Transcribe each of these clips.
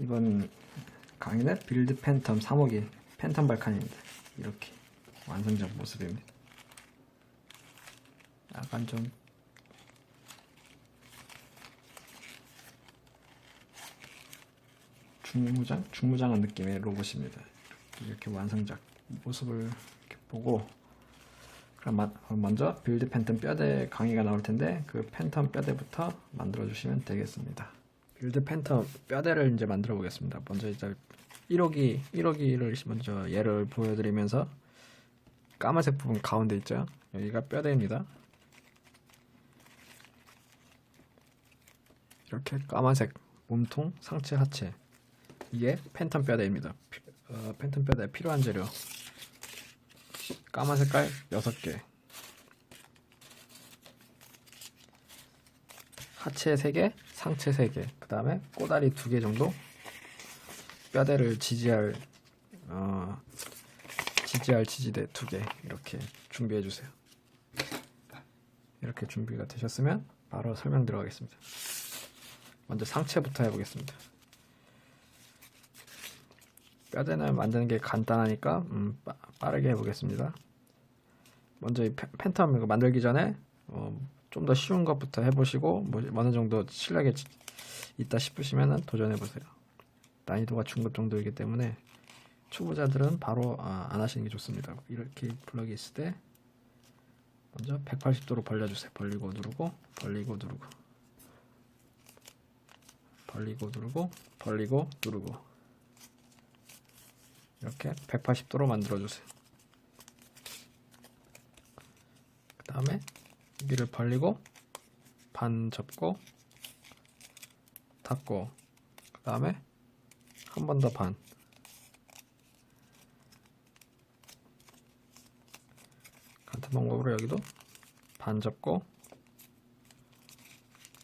이번 강의는 빌드 팬텀 3호기 팬텀 발칸입니다. 이렇게 완성작 모습입니다. 약간 좀 중무장한 느낌의 로봇입니다. 이렇게 완성작 모습을 이렇게 보고, 그럼 먼저 빌드 팬텀 뼈대 강의가 나올 텐데 그 팬텀 뼈대부터 만들어 주시면 되겠습니다. 빌드 팬텀 뼈대를 이제 만들어 보겠습니다. 먼저 이제 1호기를 먼저 예를 보여드리면서, 까만색 부분 가운데 있죠? 여기가 뼈대입니다. 이렇게 까만색 몸통, 상체, 하체, 이게 팬텀 뼈대입니다. 팬텀 뼈대에 필요한 재료: 까만 색깔 6개, 하체 3개, 상체 3개, 그 다음에 꼬다리 2개 정도, 뼈대를 지지할 지지대 2개 이렇게 준비해 주세요. 이렇게 준비가 되셨으면 바로 설명 들어가겠습니다. 먼저 상체부터 해보겠습니다. 뼈대는 만드는 게 간단하니까 빠르게 해보겠습니다. 먼저 이 팬텀 만들기 전에 좀 더 쉬운 것부터 해보시고, 어느 정도 실력이 있다 싶으시면 도전해보세요. 난이도가 중급 정도이기 때문에 초보자들은 바로 안 하시는 게 좋습니다. 이렇게 블럭이 있을 때 먼저 180도로 벌려주세요. 벌리고 누르고, 벌리고 누르고, 벌리고 누르고, 벌리고 누르고, 이렇게 180도로 만들어주세요. 그 다음에 여기를 벌리고 반 접고 닫고, 그 다음에 한 번 더 반, 같은 방법으로 여기도 반 접고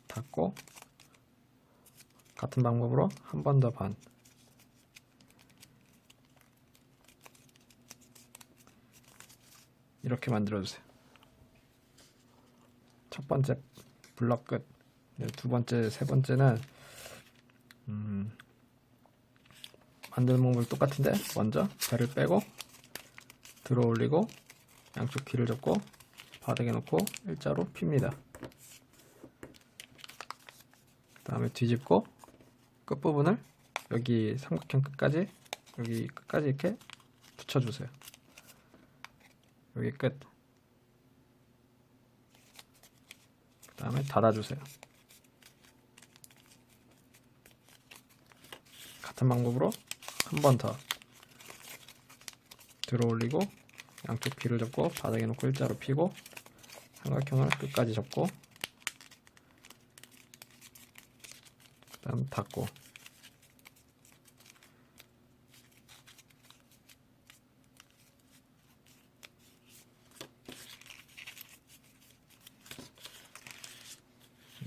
닫고, 같은 방법으로 한 번 더 반, 이렇게 만들어주세요. 첫 번째 블럭 끝. 두 번째, 세 번째는 만드는 방법이 똑같은데, 먼저 배를 빼고 들어 올리고 양쪽 귀를 접고 바닥에 놓고 일자로 핍니다. 그 다음에 뒤집고 끝부분을 여기 삼각형 끝까지, 여기 끝까지 이렇게 붙여주세요. 여기 끝. 그 다음에 닫아주세요. 같은 방법으로 한 번 더 들어 올리고 양쪽 귀를 접고 바닥에 놓고 일자로 펴고 삼각형을 끝까지 접고, 그 다음 닫고,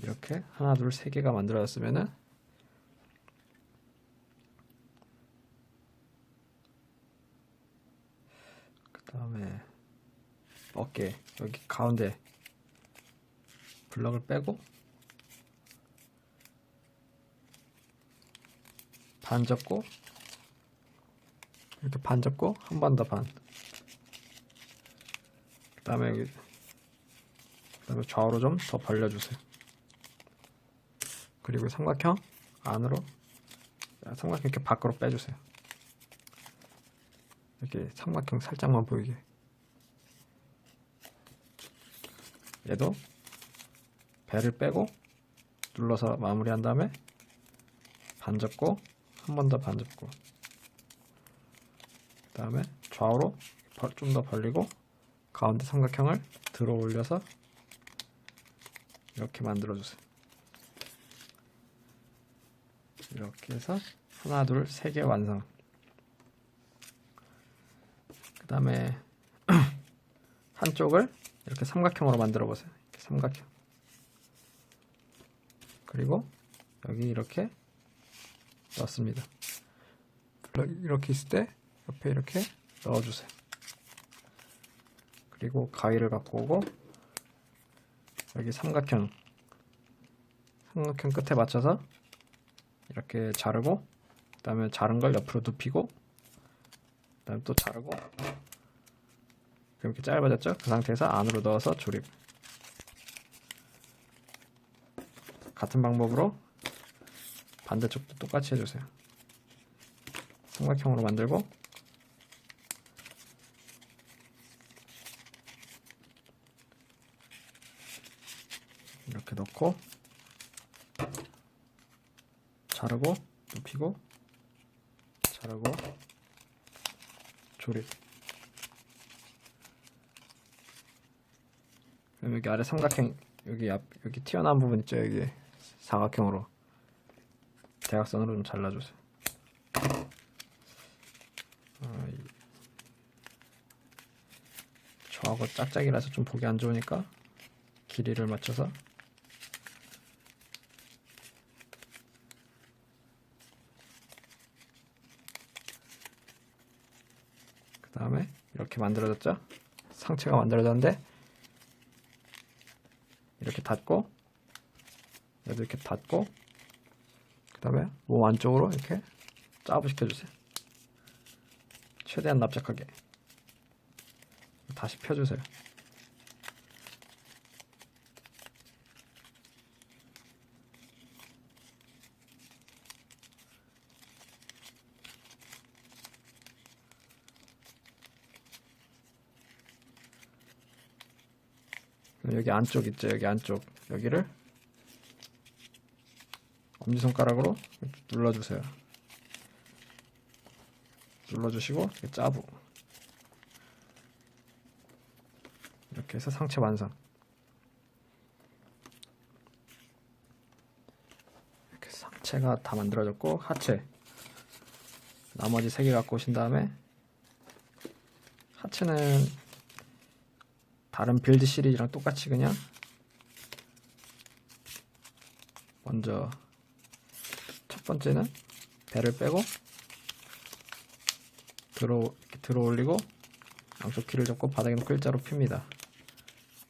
이렇게 하나, 둘, 세 개가 만들어졌으면은 그 다음에 어깨 여기 가운데 블럭을 빼고 반 접고, 이렇게 반 접고 한 번 더 반, 그 다음에 여기, 그 다음에 좌우로 좀 더 벌려주세요. 그리고 삼각형 안으로, 삼각형 이렇게 밖으로 빼주세요. 이렇게 삼각형 살짝만 보이게. 얘도 배를 빼고 눌러서 마무리한 다음에 반 접고 한 번 더 반 접고, 그 다음에 좌우로 좀 더 벌리고 가운데 삼각형을 들어 올려서 이렇게 만들어 주세요. 이렇게 해서 하나, 둘, 세 개 완성. 그 다음에 한쪽을 이렇게 삼각형으로 만들어 보세요. 이렇게 삼각형. 그리고 여기 이렇게 넣습니다. 이렇게 있을 때 옆에 이렇게 넣어주세요. 그리고 가위를 갖고 오고 여기 삼각형 끝에 맞춰서 이렇게 자르고 그 다음에 자른 걸 옆으로 눕히고, 그 다음에 또 자르고, 이렇게 짧아졌죠? 그 상태에서 안으로 넣어서 조립. 같은 방법으로 반대쪽도 똑같이 해주세요. 삼각형으로 만들고, 이렇게 넣고, 자르고, 눕히고, 자르고, 조립. 그럼 여기 아래 삼각형, 여기 튀어나온 부분 있죠? 여기 사각형으로, 대각선으로 좀 잘라주세요. 저하고 짝짝이라서 좀 보기 안 좋으니까 길이를 맞춰서 그 다음에 이렇게 만들어졌죠? 상체가 만들어졌는데 이렇게 닫고, 얘도 이렇게 닫고, 그 다음에 몸 안쪽으로 이렇게 짜부시켜주세요. 최대한 납작하게. 다시 펴주세요. 여기 안쪽 있죠? 여기 안쪽, 여기를 엄지손가락으로 눌러주세요. 눌러주시고 짜부. 이렇게 해서 상체 완성. 이렇게 상체가 다 만들어졌고, 하체 나머지 3개 갖고 오신 다음에, 하체는 다른 빌드 시리즈랑 똑같이 그냥 먼저 첫 번째는 배를 빼고 들어 올리고 양쪽 길을 잡고 바닥에 놓고 일자로 핍니다.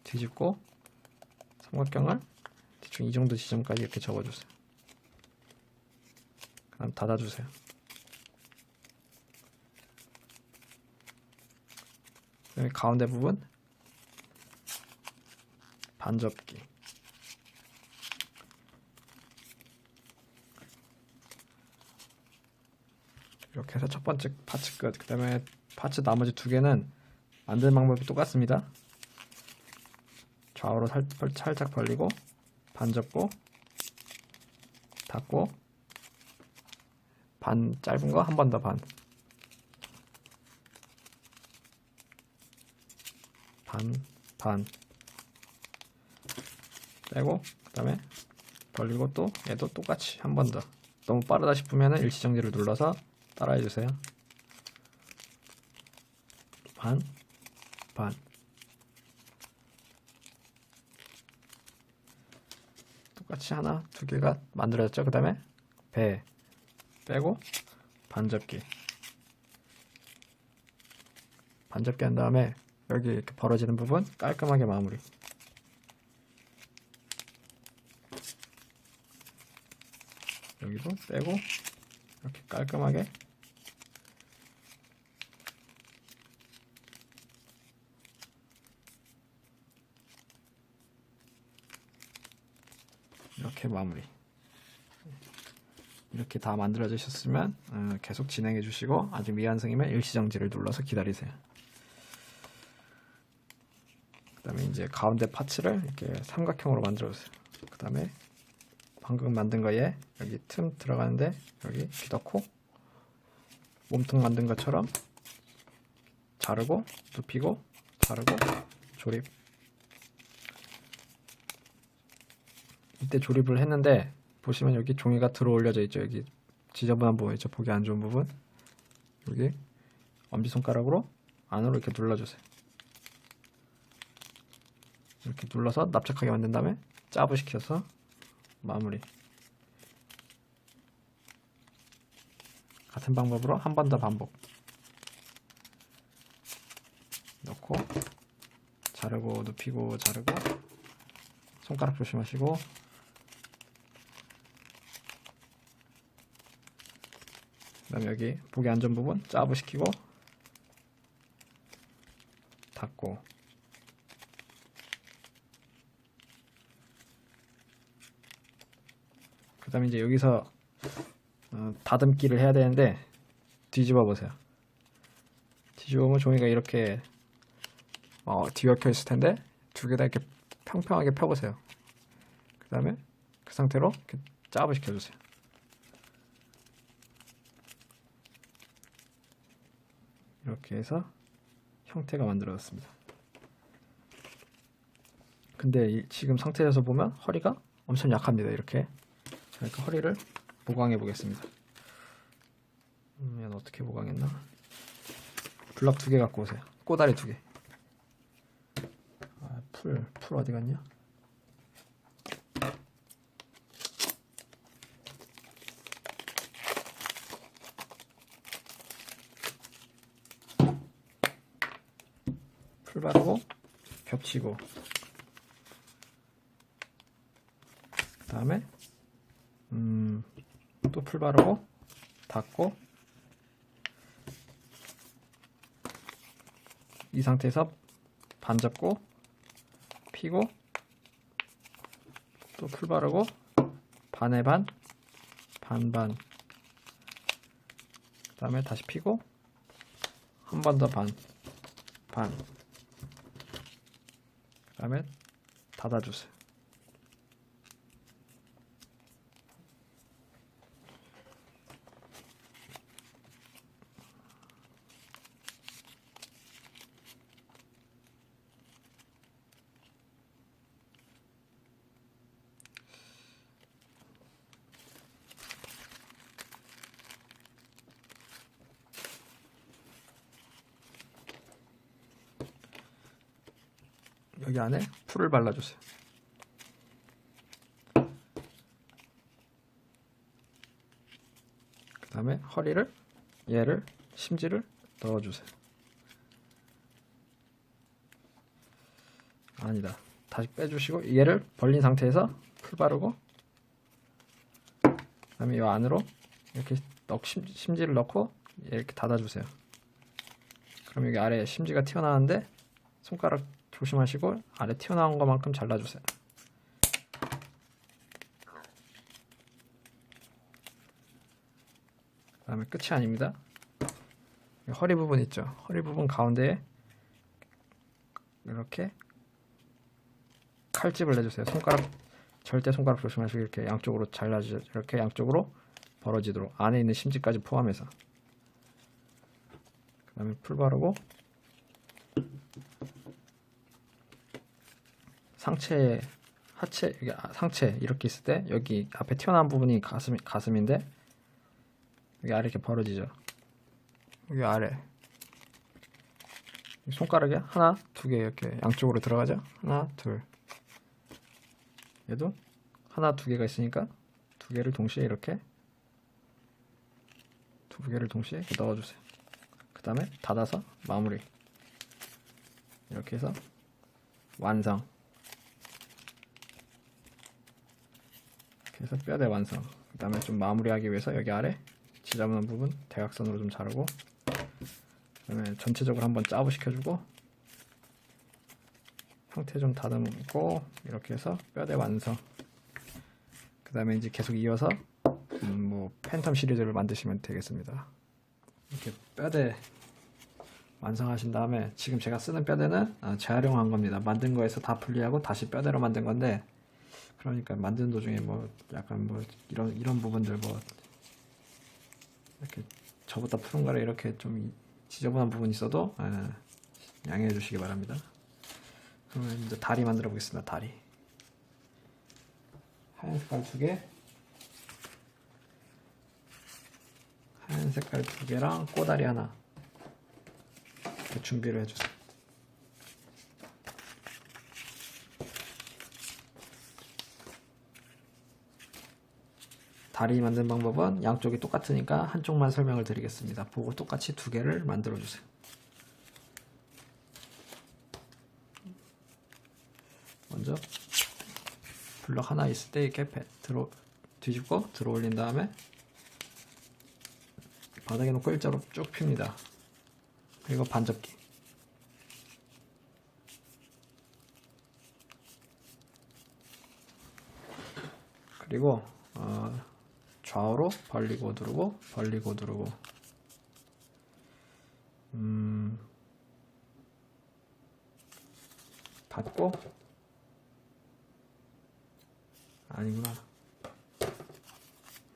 뒤집고 삼각형을 대충 이 정도 지점까지 이렇게 접어주세요. 그 다음 닫아주세요. 그다음에 가운데 부분 반접기. 이렇게 해서 첫 번째 파츠 끝. 그 다음에 파츠 나머지 2개는 만드는 방법이 똑같습니다. 좌우로 살짝 벌리고 반접고 닫고 반 짧은 거 한 번 더 반 빼고 그 다음에 벌리고 또 얘도 똑같이 한 번 더. 너무 빠르다 싶으면 일시정지를 눌러서 따라해주세요. 반 똑같이 하나, 2개가 만들어졌죠. 그 다음에 배 빼고 반접기 한 다음에 여기 이렇게 벌어지는 부분 깔끔하게 마무리. 여기도 빼고 이렇게 깔끔하게 이렇게 마무리. 이렇게 다 만들어지셨으면 계속 진행해 주시고, 아직 미완성이면 일시정지를 눌러서 기다리세요. 그 다음에 이제 가운데 파츠를 이렇게 삼각형으로 만들어 주세요. 그 다음에 방금 만든 거에 여기 틈 들어가는데 여기 넣고 몸통 만든 것처럼 자르고 눕히고 자르고 조립. 이때 조립을 했는데 보시면 여기 종이가 들어 올려져 있죠. 여기 지저분한 부분 있죠. 보기 안 좋은 부분. 여기 엄지손가락으로 안으로 이렇게 눌러주세요. 이렇게 눌러서 납작하게 만든 다음에 짜부시켜서 마무리. 같은 방법으로 한 번 더 반복. 넣고 자르고 눕히고 자르고 손가락 조심하시고 그다음에 여기 보기 안전 부분 짜부시키고 닫고, 그다음에 이제 여기서 다듬기를 해야 되는데 뒤집어 보세요. 뒤집어 보면 종이가 이렇게 뒤엉켜 있을 텐데 두 개 다 이렇게 평평하게 펴보세요. 그다음에 그 상태로 이렇게 짜부시켜 주세요. 이렇게 해서 형태가 만들어졌습니다. 근데 지금 상태에서 보면 허리가 엄청 약합니다. 이렇게. 그러니까 허리를 보강해 보겠습니다. 얘는 어떻게 보강했나? 블럭 2개 갖고 오세요. 꼬다리 2개. 풀 어디 갔냐? 풀 바르고 겹치고, 그 다음에 또 풀 바르고 닫고, 이 상태에서 반 접고 피고 또 풀 바르고 반에 반, 반반, 그 다음에 다시 피고 한 번 더 반, 반, 그 다음에 닫아주세요. 여기 안에 풀을 발라주세요. 그 다음에 허리를, 얘를, 심지를 넣어주세요. 아니다. 다시 빼주시고 얘를 벌린 상태에서 풀 바르고, 그 다음에 이 안으로 이렇게 심지를 넣고 이렇게 닫아주세요. 그럼 여기 아래 심지가 튀어나왔는데 손가락 조심하시고 아래 튀어나온 것만큼 잘라주세요. 그 다음에 끝이 아닙니다. 허리 부분 있죠? 허리 부분 가운데에 이렇게 칼집을 내주세요. 절대 손가락 조심하시고 이렇게 양쪽으로 잘라주세요. 이렇게 양쪽으로 벌어지도록, 안에 있는 심지까지 포함해서. 그 다음에 풀 바르고 상체, 하체, 여기 상체 이렇게 있을 때 여기 앞에 튀어나온 부분이 가슴인데 여기 아래 이렇게 벌어지죠. 여기 아래 손가락에 하나, 두 개 이렇게 양쪽으로 들어가죠. 하나, 둘. 얘도 하나, 두 개가 있으니까 두 개를 동시에 이렇게 넣어주세요. 그 다음에 닫아서 마무리. 이렇게 해서 완성. 이렇게 해서 뼈대 완성. 그 다음에 좀 마무리하기 위해서 여기 아래 지저분한 부분 대각선으로 좀 자르고, 그 다음에 전체적으로 한번 짜부시켜주고 형태 좀 다듬고, 이렇게 해서 뼈대 완성. 그 다음에 이제 계속 이어서 뭐 팬텀 시리즈를 만드시면 되겠습니다. 이렇게 뼈대 완성하신 다음에 지금 제가 쓰는 뼈대는 재활용한 겁니다. 만든 거에서 다 분리하고 다시 뼈대로 만든 건데, 그러니까 만드는 도중에 뭐 약간 뭐 이런 부분들 뭐 이렇게 저보다 푸른 거를 이렇게 좀 지저분한 부분이 있어도 양해해 주시기 바랍니다. 그러면 이제 다리 만들어 보겠습니다. 다리. 하얀 색깔 2개, 하얀 색깔 2개랑 꼬다리 하나 이렇게 준비를 해주세요. 다리 만드는 방법은 양쪽이 똑같으니까 한쪽만 설명을 드리겠습니다. 보고 똑같이 2개를 만들어 주세요. 먼저 블럭 하나 있을 때 이렇게 뒤집고 들어 올린 다음에 바닥에 놓고 일자로 쭉 핍니다. 그리고 반접기. 그리고 좌우로 벌리고 누르고 벌리고 누르고. 닫고. 아니구나.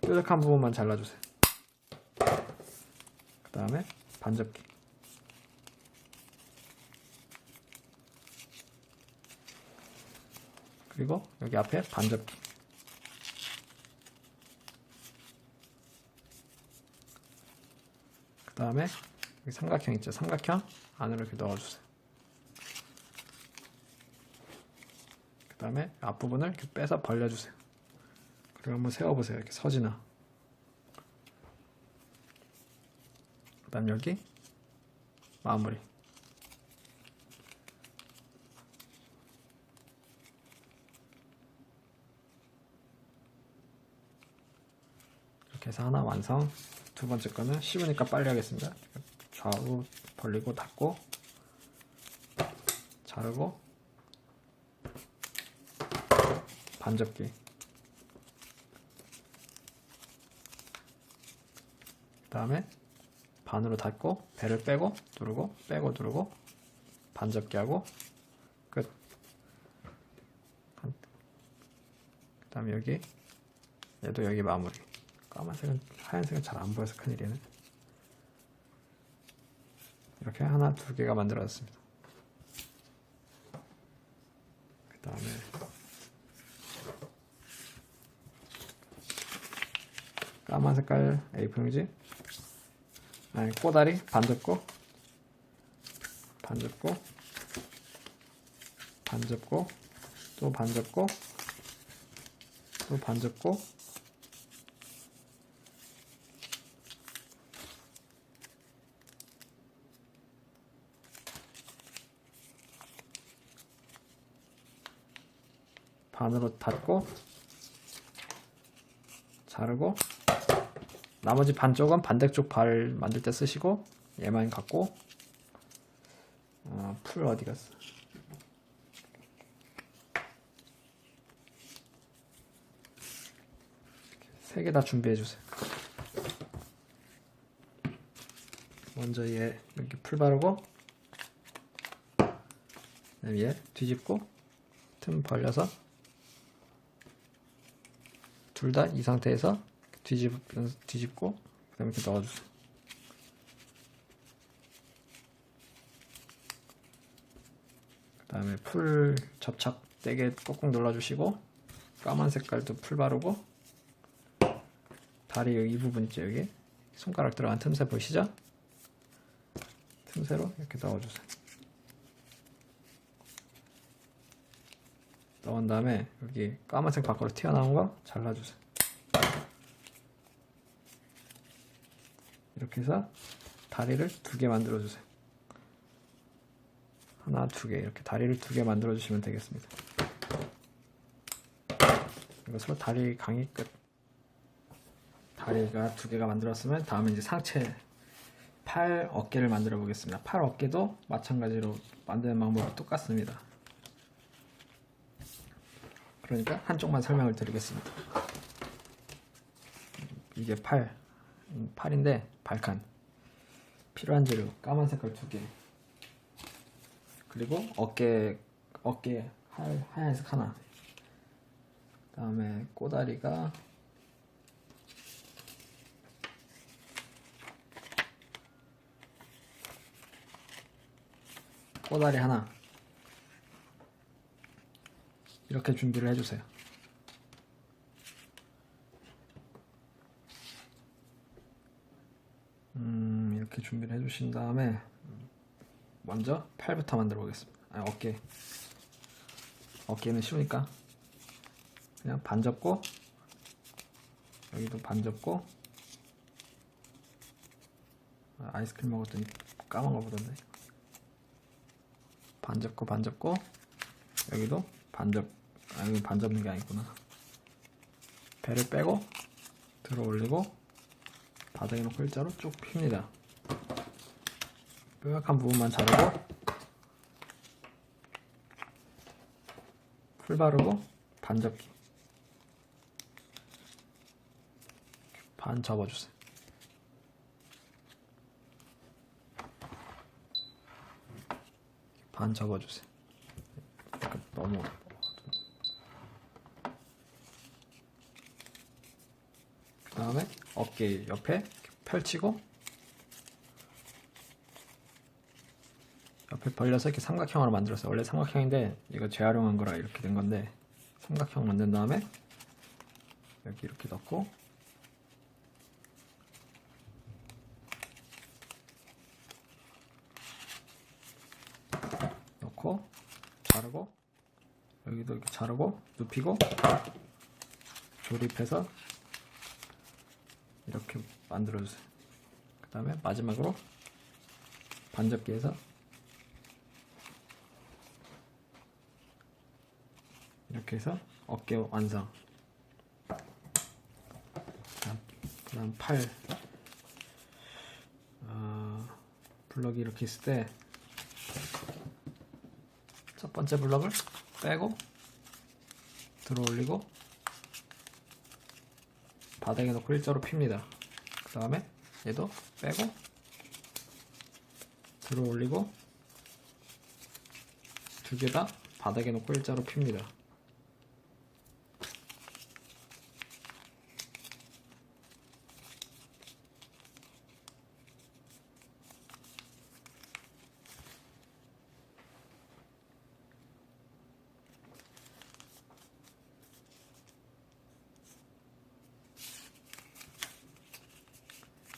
뾰족한 부분만 잘라주세요. 그 다음에 반접기. 그리고 여기 앞에 반접기. 그 다음에 여기 삼각형 있죠? 삼각형 안으로 이렇게 넣어주세요. 그 다음에 앞부분을 이렇게 빼서 벌려주세요. 그리고 한번 세워보세요. 이렇게 서지나. 그 다음 여기 마무리. 이렇게 해서 하나 완성. 두 번째 거는 쉬우니까 빨리 하겠습니다. 좌우 벌리고 닫고 자르고 반접기. 그 다음에 반으로 닫고 배를 빼고 누르고 빼고 누르고 반접기 하고 끝. 그 다음에 여기 얘도 여기 마무리. 까만색은 하얀색은 잘 안 보여서 큰일이네. 이렇게 하나 두 개가 만들어졌습니다. 그 다음에 까만 색깔 A4 용지, 아니 꼬다리 반접고 반접고 반접고 또 반접고 또 반접고 반으로 닫고 자르고 나머지 반쪽은 반대쪽 발 만들 때 쓰시고 얘만 갖고 풀 어디 갔어? 세 개 다 준비해 주세요. 먼저 얘 이렇게 풀 바르고 그다음에 얘 뒤집고 틈 벌려서 둘 다 이 상태에서 뒤집고 그 다음에 이렇게 넣어주세요. 그 다음에 풀 접착 되게 꼭꼭 눌러주시고 까만 색깔도 풀 바르고 다리 여기 이 부분 있죠? 여기 손가락 들어간 틈새 보이시죠? 틈새로 이렇게 넣어주세요. 넣은 다음에 여기 까만색 밖으로 튀어나온 거 잘라주세요. 이렇게 해서 다리를 두 개 만들어 주세요. 하나, 두 개 이렇게 다리를 두 개 만들어 주시면 되겠습니다. 이것으로 다리 강의 끝. 다리가 두 개가 만들었으면 다음에 이제 상체 팔 어깨를 만들어 보겠습니다. 팔 어깨도 마찬가지로 만드는 방법이 똑같습니다. 그러니까 한쪽만 설명을 드리겠습니다. 이게 팔인데 발칸 필요한 재료 까만 색깔 2개 그리고 어깨 하얀색 하나. 그 다음에 꼬다리가 꼬다리 하나. 이렇게 준비를 해주세요. 이렇게 준비를 해주신 다음에 먼저 팔부터 만들어 보겠습니다. 어깨는 쉬우니까 그냥 반 접고 여기도 반 접고 아이스크림 먹었더니 까만 거 보던데. 반 접고 여기도 여기 반 접는 게 아니구나. 배를 빼고 들어 올리고 바닥에 놓고 일자로 쭉 핍니다. 뾰족한 부분만 자르고 풀 바르고 반 접기, 반 접어주세요. 반 접어주세요. 너무 그 다음에 어깨 옆에 펼치고 옆에 벌려서 이렇게 삼각형으로 만들었어요. 원래 삼각형인데 이거 재활용한 거라 이렇게 된 건데, 삼각형 만든 다음에 여기 이렇게 넣고 자르고 여기도 이렇게 자르고 눕히고 조립해서 이렇게 만들어주세요. 그 다음에 마지막으로 반접기해서 이렇게 해서 어깨 완성. 그 다음 팔, 블럭이 이렇게 있을 때 첫 번째 블럭을 빼고 들어 올리고 바닥에 놓고 일자로 핍니다. 그 다음에 얘도 빼고 들어 올리고 두 개 다 바닥에 놓고 일자로 핍니다.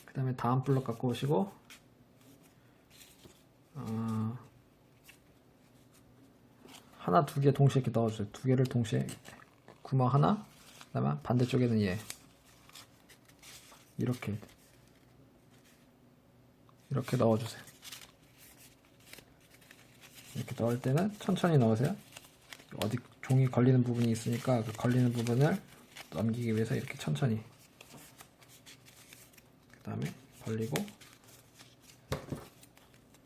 그 다음에 다음 블럭 갖고 오시고 하나 두 개 동시에 이렇게 넣어주세요. 두 개를 동시에 구멍 하나, 그 다음에 반대쪽에는 얘 이렇게 넣어주세요. 이렇게 넣을 때는 천천히 넣으세요. 어디 종이 걸리는 부분이 있으니까 그 걸리는 부분을 넘기기 위해서 이렇게 천천히. 그 다음에 벌리고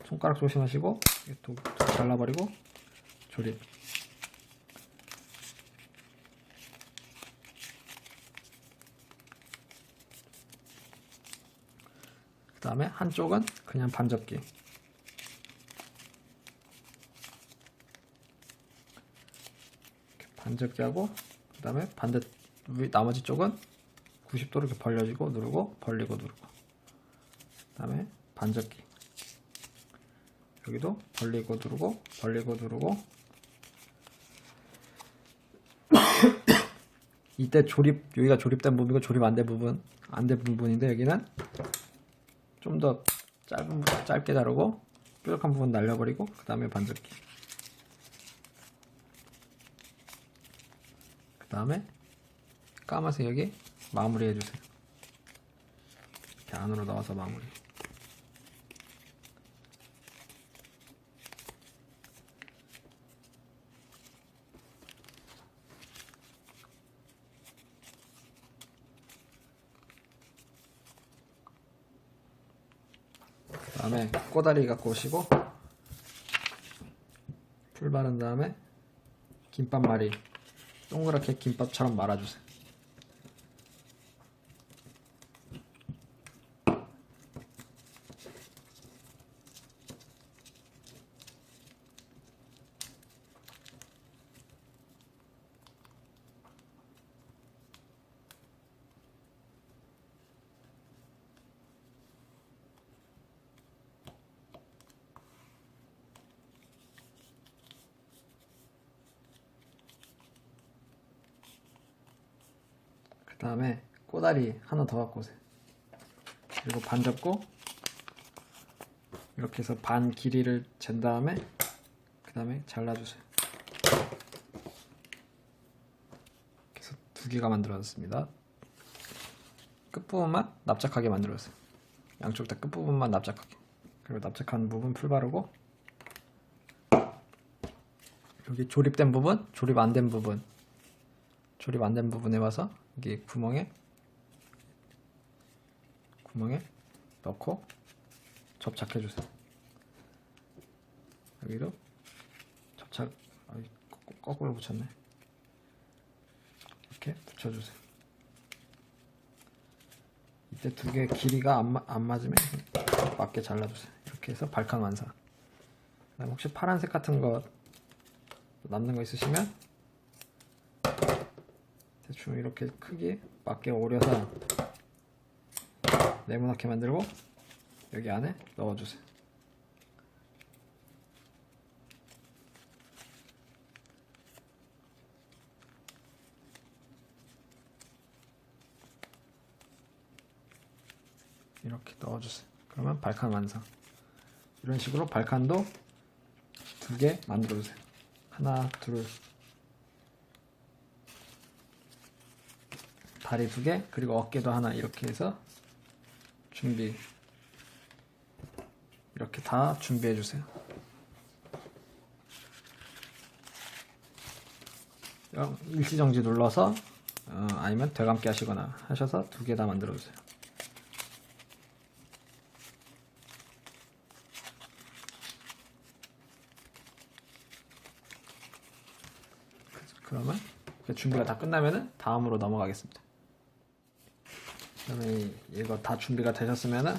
손가락 조심하시고 도 잘라버리고 조립. 그 다음에 한쪽은 그냥 반접기. 반접기 하고 그 다음에 반대 나머지 쪽은 90도로 이렇게 벌려지고 누르고 벌리고 누르고, 그 다음에 반접기. 여기도 벌리고 누르고 벌리고 누르고. 이때 조립, 여기가 조립된 부분이고 조립 안 된 부분인데 여기는 좀 더 짧게 자르고 뾰족한 부분 날려버리고 그 다음에 반접기. 그 다음에 까만색 여기 마무리 해주세요. 이렇게 안으로 넣어서 마무리. 그 다음에 꼬다리 갖고 오시고 풀 바른 다음에 김밥말이 동그랗게 김밥처럼 말아주세요. 그 다음에 꼬다리 하나 더 갖고 오세요. 그리고 반 접고 이렇게 해서 반 길이를 잰 다음에 그 다음에 잘라주세요. 이렇게 해서 두 개가 만들어졌습니다. 끝부분만 납작하게 만들었어요. 양쪽 다 끝부분만 납작하게. 그리고 납작한 부분 풀 바르고 여기 조립된 부분, 조립 안 된 부분에 와서 이게 구멍에 구멍에 넣고 접착해 주세요. 여기도 접착, 거꾸로 붙였네. 이렇게 붙여주세요. 이때 두 개 길이가 안 맞으면 맞게 잘라주세요. 이렇게 해서 발칸 완성. 그다음 혹시 파란색 같은 거 남는 거 있으시면 대충 이렇게 크기 맞게 오려서 네모나게 만들고 여기 안에 넣어주세요. 이렇게 넣어주세요. 그러면 발칸 완성. 이런 식으로 발칸도 두 개 만들어주세요. 하나, 둘, 다리 두 개, 그리고 어깨도 하나, 이렇게 해서 준비. 이렇게 다 준비해 주세요. 일시정지 눌러서 아니면 되감기 하시거나 하셔서 두 개 다 만들어 주세요. 그러면 준비가 다 끝나면은 다음으로 넘어가겠습니다. 그러면 이거 다 준비가 되셨으면은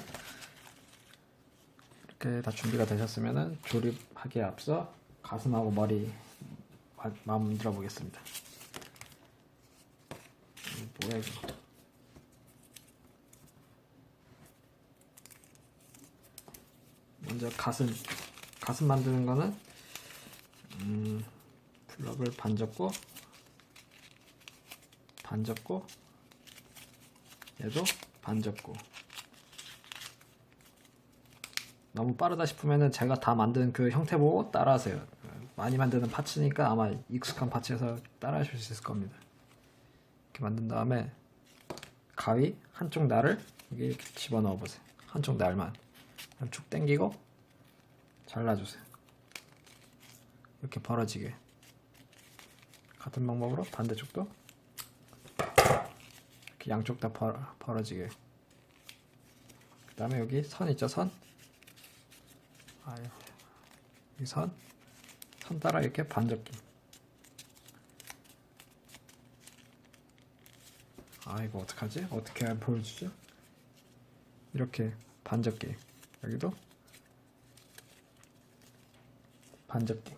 이렇게 다 준비가 되셨으면은 조립하기에 앞서 가슴하고 머리 만들어 보겠습니다. 뭐야 이거? 먼저 가슴 만드는 거는 블럭을 반 접고 얘도 반 접고. 너무 빠르다 싶으면은 제가 다 만든 그 형태 보고 따라하세요. 많이 만드는 파츠니까 아마 익숙한 파츠에서 따라 하실 수 있을 겁니다. 이렇게 만든 다음에 가위 한쪽 날을 여기 이렇게 집어넣어 보세요. 한쪽 날만 쭉 당기고 잘라주세요. 이렇게 벌어지게. 같은 방법으로 반대쪽도 이렇게 양쪽 다 벌어지게. 그 다음에 여기 선 있죠? 선. 이 선 따라 이렇게 반접기. 이거 어떡하지? 어떻게 보여주죠? 이렇게 반접기. 여기도 반접기.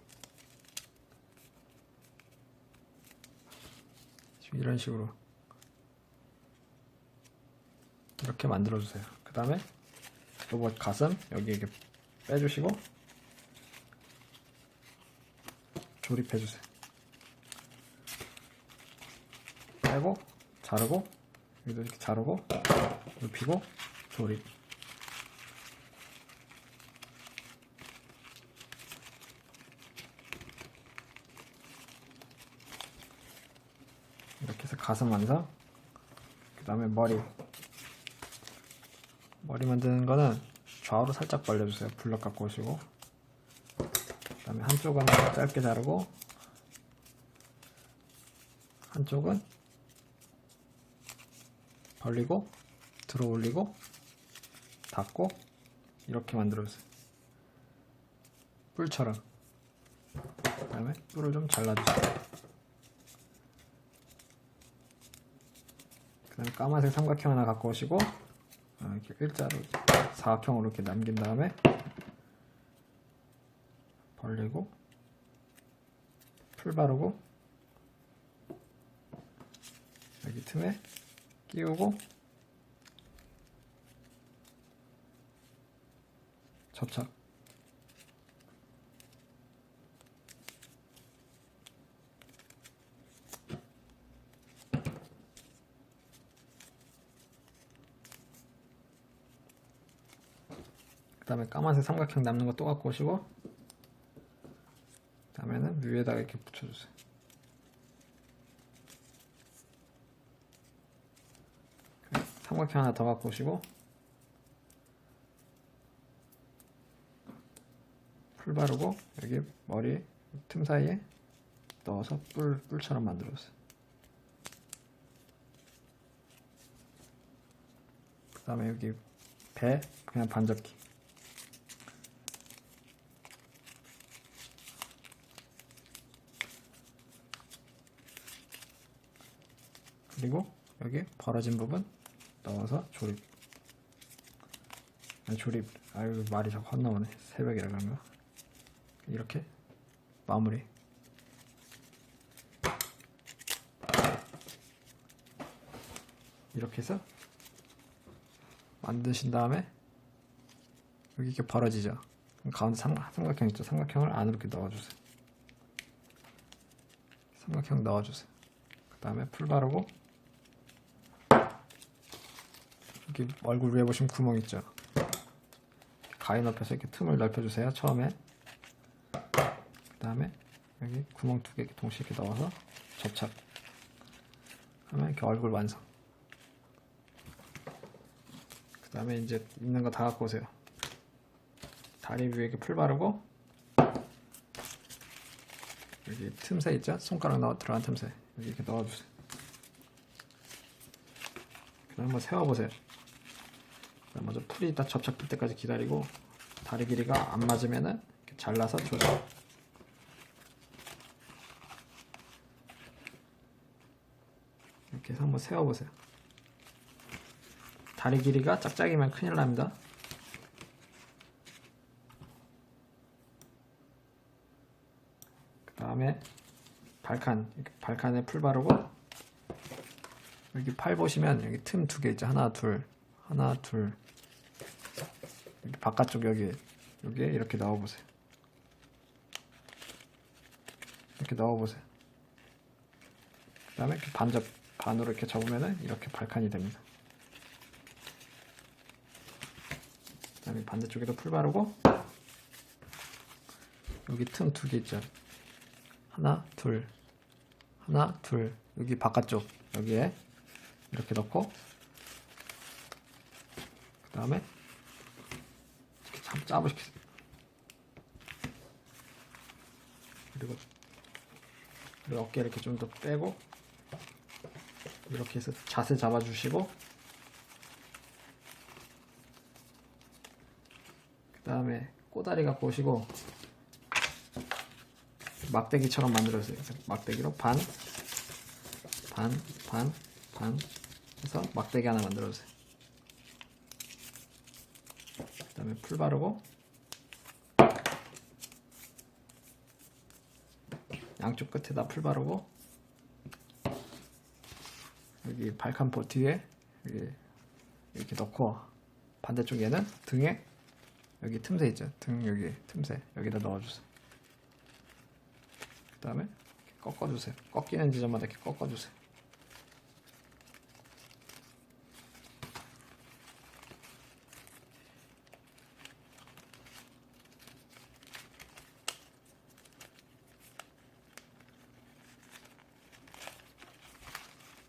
이런 식으로 이렇게 만들어 주세요. 그 다음에 로봇 가슴 여기 이렇게 빼주시고 조립해 주세요. 빼고 자르고 여기도 이렇게 자르고 눕히고 조립. 이렇게 해서 가슴 완성. 그 다음에 머리 만드는 거는 좌우로 살짝 벌려주세요. 블럭 갖고 오시고. 그 다음에 한쪽은 짧게 자르고 한쪽은 벌리고 들어 올리고 닫고 이렇게 만들어주세요. 뿔처럼. 그 다음에 뿔을 좀 잘라주세요. 그 다음에 까만색 삼각형 하나 갖고 오시고 이렇게 일자로 사각형으로 이렇게 남긴 다음에 벌리고 풀 바르고 여기 틈에 끼우고 접착. 그 다음에 까만색 삼각형 남는 거 또 갖고 오시고 그 다음에는 위에다가 이렇게 붙여주세요. 삼각형 하나 더 갖고 오시고 풀 바르고 여기 머리 틈 사이에 넣어서 뿔처럼 만들어주세요. 다음에 여기 배 그냥 반접기. 그리고 여기 벌어진 부분 넣어서 조립. 아니, 조립. 아유, 말이 자꾸 헛나오네. 새벽이라 그런가. 이렇게 마무리. 이렇게 해서 만드신 다음에 여기 이렇게 벌어지죠. 가운데 삼각형 있죠. 삼각형을 안으로 이렇게 넣어주세요. 삼각형 넣어주세요. 그 다음에 풀 바르고 여기 얼굴 위에 보시면 구멍 있죠. 가위 넓혀서 이렇게 틈을 넓혀주세요. 처음에. 그 다음에 여기 구멍 2개 이렇게 동시에 이렇게 넣어서 접착. 하면 이렇게 얼굴 완성. 그 다음에 이제 있는 거 다 갖고 오세요. 다리 위에 이렇게 풀 바르고 여기 틈새 있죠? 손가락 들어간 틈새 여기 이렇게 넣어주세요. 그 다음 한번 세워보세요. 먼저 풀이 다 접착될 때까지 기다리고 다리 길이가 안 맞으면은 이렇게 잘라서 조절. 이렇게 해서 한번 세워보세요. 다리 길이가 짝짝이면 큰일 납니다. 그 다음에 발칸에 풀 바르고 여기 팔 보시면 여기 틈 2개 있죠. 하나 둘 여기 바깥쪽 여기에 이렇게 넣어보세요. 이렇게 넣어보세요. 그 다음에 이렇게 반으로 이렇게 접으면은 이렇게 발칸이 됩니다. 그 다음에 반대쪽에도 풀 바르고 여기 틈 2개 있죠. 하나 둘 여기 바깥쪽 여기에 이렇게 넣고 그 다음에 이렇게 참 짜부시키세요. 그리고 어깨 이렇게 좀 더 빼고 이렇게 해서 자세 잡아주시고 그 다음에 꼬다리 갖고 오시고 막대기처럼 만들어주세요. 막대기로 반 해서 막대기 하나 만들어주세요. 그 다음에 풀 바르고 양쪽 끝에다 풀 바르고 여기 발칸포 뒤에 여기 이렇게 넣고 반대쪽에는 등에 여기 틈새 있죠. 등 여기 틈새 여기다 넣어주세요. 그 다음에 꺾어주세요. 꺾이는 지점마다 이렇게 꺾어주세요.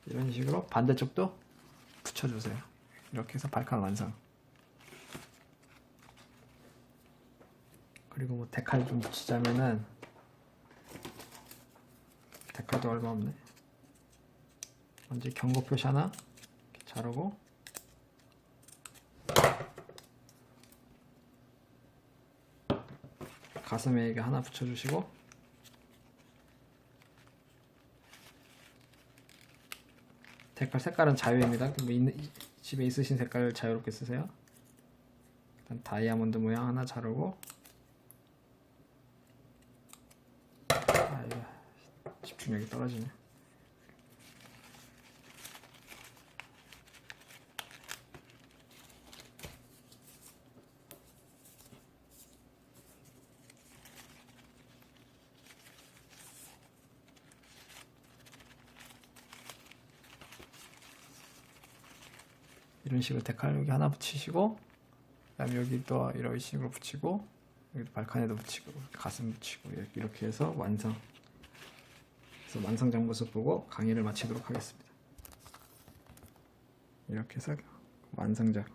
이런 식으로 반대쪽도 붙여주세요. 이렇게 해서 발칸 완성. 그리고 뭐 데칼 좀 붙이자면은 데칼도 얼마 없네. 먼저 경고 표시 하나 이렇게 자르고 가슴에 이게 하나 붙여주시고 데칼 색깔은 자유입니다. 뭐 집에 있으신 색깔 자유롭게 쓰세요. 일단 다이아몬드 모양 하나 자르고 집중력이 떨어지네. 이런 식으로 데칼 여기 하나 붙이시고 그 다음에 여기 또 이런 식으로 붙이고 여기 발칸에도 붙이고 가슴 붙이고 이렇게 해서 완성. 그래서 완성작 모습 보고 강의를 마치도록 하겠습니다. 이렇게 해서 완성작.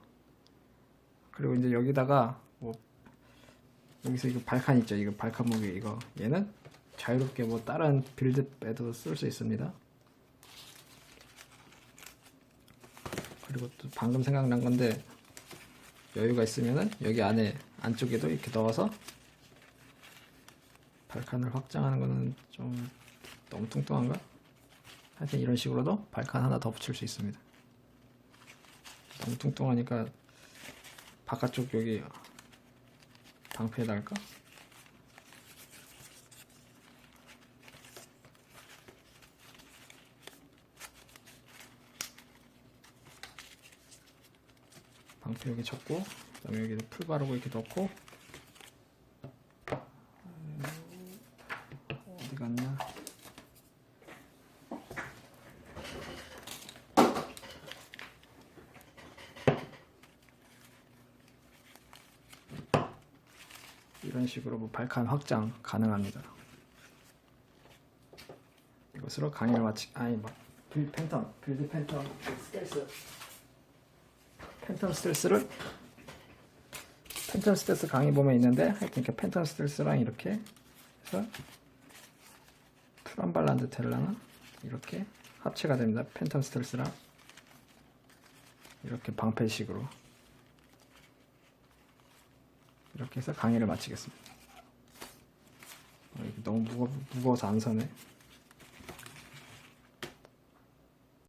그리고 이제 여기다가 뭐 여기서 이거 발칸 있죠. 이거 발칸 무게 이거 얘는 자유롭게 뭐 다른 빌드에도 쓸 수 있습니다. 그리고 이것도 방금 생각난 건데 여유가 있으면은 여기 안에 안쪽에도 이렇게 넣어서 발칸을 확장하는 거는 좀 너무 뚱뚱한가? 하여튼 이런 식으로도 발칸 하나 더 붙일 수 있습니다. 너무 뚱뚱하니까 바깥쪽 여기 방패에다 할까? 방패 여기 접고 그다음에 여기도 풀 바르고 이렇게 넣고 어디 갔냐? 이런 식으로 뭐 발칸 확장 가능합니다. 이것으로 강의를 빌드 팬텀 스텔스 팬텀 스텔스 강의 보면 있는데 하여튼 이렇게 팬텀 스텔스랑 이렇게 해서 프람발란드 텔라는 이렇게 합체가 됩니다. 팬텀 스텔스랑 이렇게 방패식으로 이렇게 해서 강의를 마치겠습니다. 너무 무거워서 안 서네.